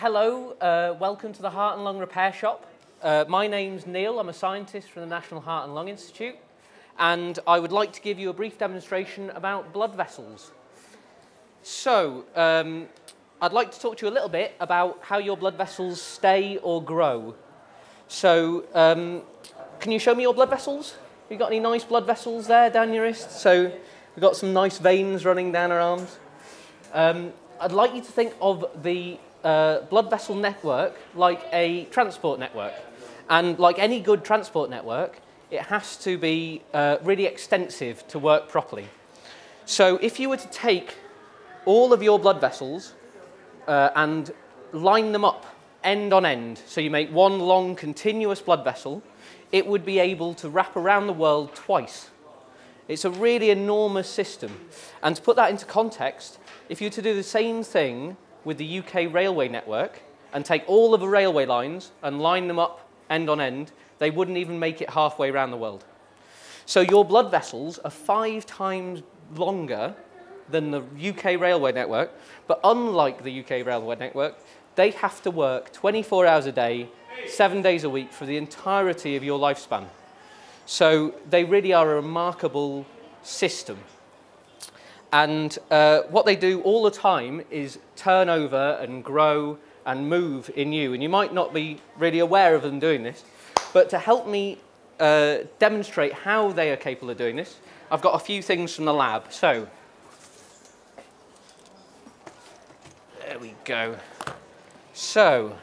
Hello, welcome to the Heart and Lung Repair Shop. My name's Neil, I'm a scientist from the National Heart and Lung Institute, and I would like to give you a brief demonstration about blood vessels. So, I'd like to talk to you a little bit about how your blood vessels stay or grow. So, can you show me your blood vessels? Have you got any nice blood vessels there down your wrist? So, we've got some nice veins running down our arms. I'd like you to think of the blood vessel network like a transport network. And like any good transport network, it has to be really extensive to work properly. So if you were to take all of your blood vessels and line them up end on end, so you make one long continuous blood vessel, it would be able to wrap around the world twice. It's a really enormous system. And to put that into context, if you were to do the same thing with the UK railway network and take all of the railway lines and line them up end on end, they wouldn't even make it halfway around the world. So your blood vessels are 5 times longer than the UK railway network, but unlike the UK railway network, they have to work 24 hours a day, 7 days a week for the entirety of your lifespan. So they really are a remarkable system. And what they do all the time is turn over and grow and move in you. And you might not be really aware of them doing this, but to help me demonstrate how they are capable of doing this, I've got a few things from the lab. So, there we go. So,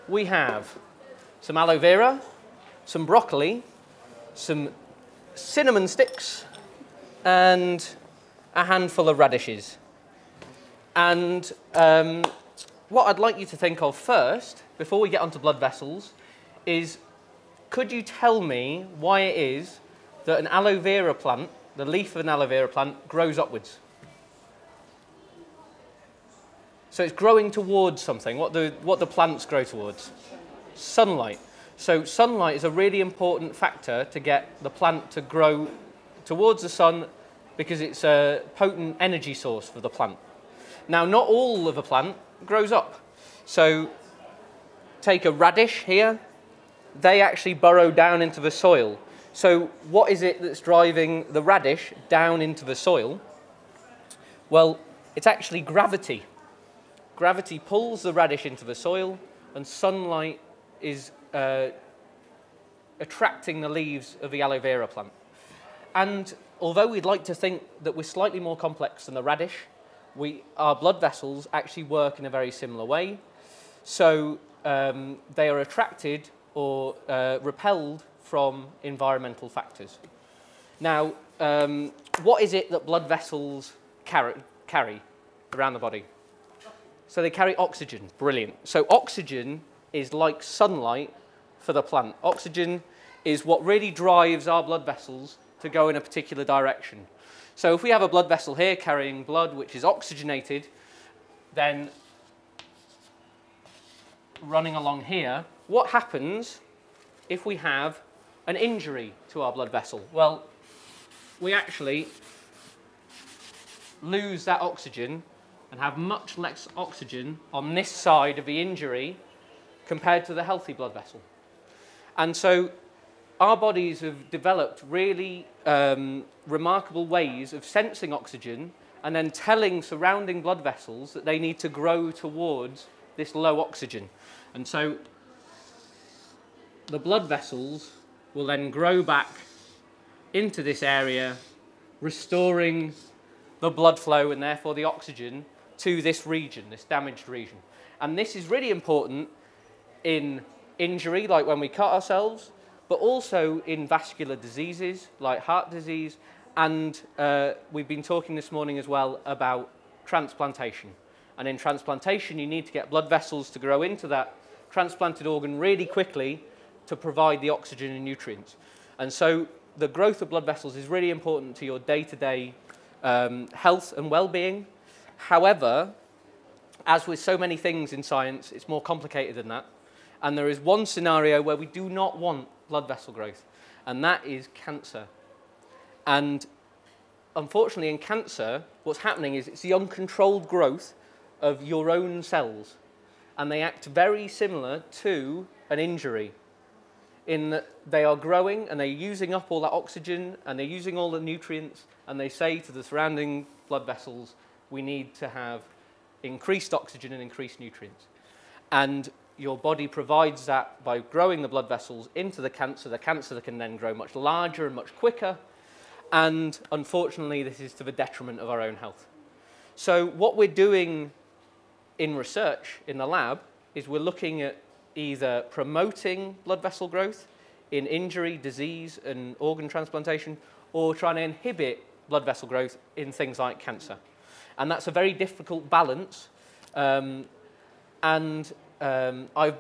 we have some aloe vera, some broccoli, some cinnamon sticks, and a handful of radishes. And what I'd like you to think of first, before we get onto blood vessels, is could you tell me why it is that an aloe vera plant, the leaf of an aloe vera plant, grows upwards? So it's growing towards something. What do plants grow towards? Sunlight. So sunlight is a really important factor to get the plant to grow towards the sun because it's a potent energy source for the plant. Now, not all of a plant grows up. So take a radish here. They actually burrow down into the soil. So what is it that's driving the radish down into the soil? Well, it's actually gravity. Gravity pulls the radish into the soil, and sunlight is attracting the leaves of the aloe vera plant. And although we'd like to think that we're slightly more complex than the radish, our blood vessels actually work in a very similar way. So they are attracted or repelled from environmental factors. Now, what is it that blood vessels carry around the body? So they carry oxygen. Brilliant. So oxygen is like sunlight for the plant. Oxygen is what really drives our blood vessels to go in a particular direction. So if we have a blood vessel here carrying blood which is oxygenated, then running along here, what happens if we have an injury to our blood vessel? Well, we actually lose that oxygen and have much less oxygen on this side of the injury compared to the healthy blood vessel. And so our bodies have developed really remarkable ways of sensing oxygen and then telling surrounding blood vessels that they need to grow towards this low oxygen. And so the blood vessels will then grow back into this area, restoring the blood flow and therefore the oxygen to this region, this damaged region. And this is really important in injury, like when we cut ourselves, but also in vascular diseases like heart disease, and we've been talking this morning as well about transplantation. And in transplantation, you need to get blood vessels to grow into that transplanted organ really quickly to provide the oxygen and nutrients. And so the growth of blood vessels is really important to your day-to-day health and well-being. However, as with so many things in science, it's more complicated than that. And there is one scenario where we do not want blood vessel growth, and that is cancer. And unfortunately, in cancer, what's happening is it's the uncontrolled growth of your own cells, and they act very similar to an injury in that they are growing and they're using up all that oxygen and they're using all the nutrients, and they say to the surrounding blood vessels, we need to have increased oxygen and increased nutrients. And your body provides that by growing the blood vessels into the cancer. The cancer can then grow much larger and much quicker, and unfortunately this is to the detriment of our own health. So what we're doing in research in the lab is we're looking at either promoting blood vessel growth in injury, disease and organ transplantation, or trying to inhibit blood vessel growth in things like cancer. And that's a very difficult balance. I've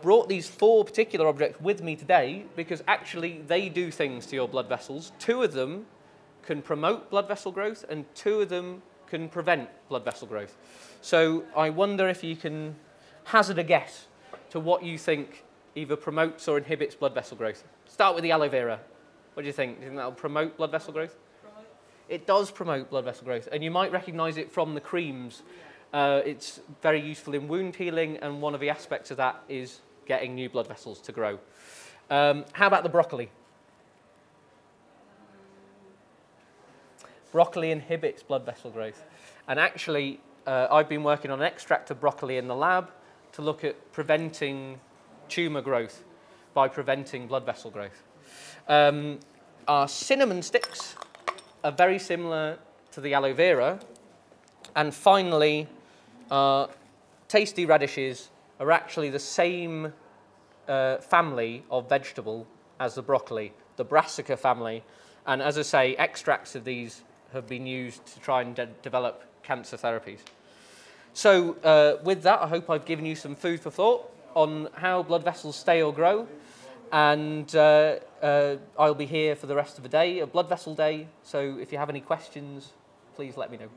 brought these 4 particular objects with me today because actually they do things to your blood vessels. 2 of them can promote blood vessel growth and 2 of them can prevent blood vessel growth. So I wonder if you can hazard a guess to what you think either promotes or inhibits blood vessel growth. Start with the aloe vera. What do you think? Do you think that'll promote blood vessel growth? It does promote blood vessel growth, and you might recognize it from the creams. It's very useful in wound healing, and one of the aspects of that is getting new blood vessels to grow. How about the broccoli? Broccoli inhibits blood vessel growth. And actually, I've been working on an extract of broccoli in the lab to look at preventing tumor growth by preventing blood vessel growth. Our cinnamon sticks are very similar to the aloe vera. And finally, tasty radishes are actually the same family of vegetable as the broccoli, the brassica family. And as I say, extracts of these have been used to try and develop cancer therapies. So with that, I hope I've given you some food for thought on how blood vessels stay or grow. And I'll be here for the rest of the day, a blood vessel day. So if you have any questions, please let me know.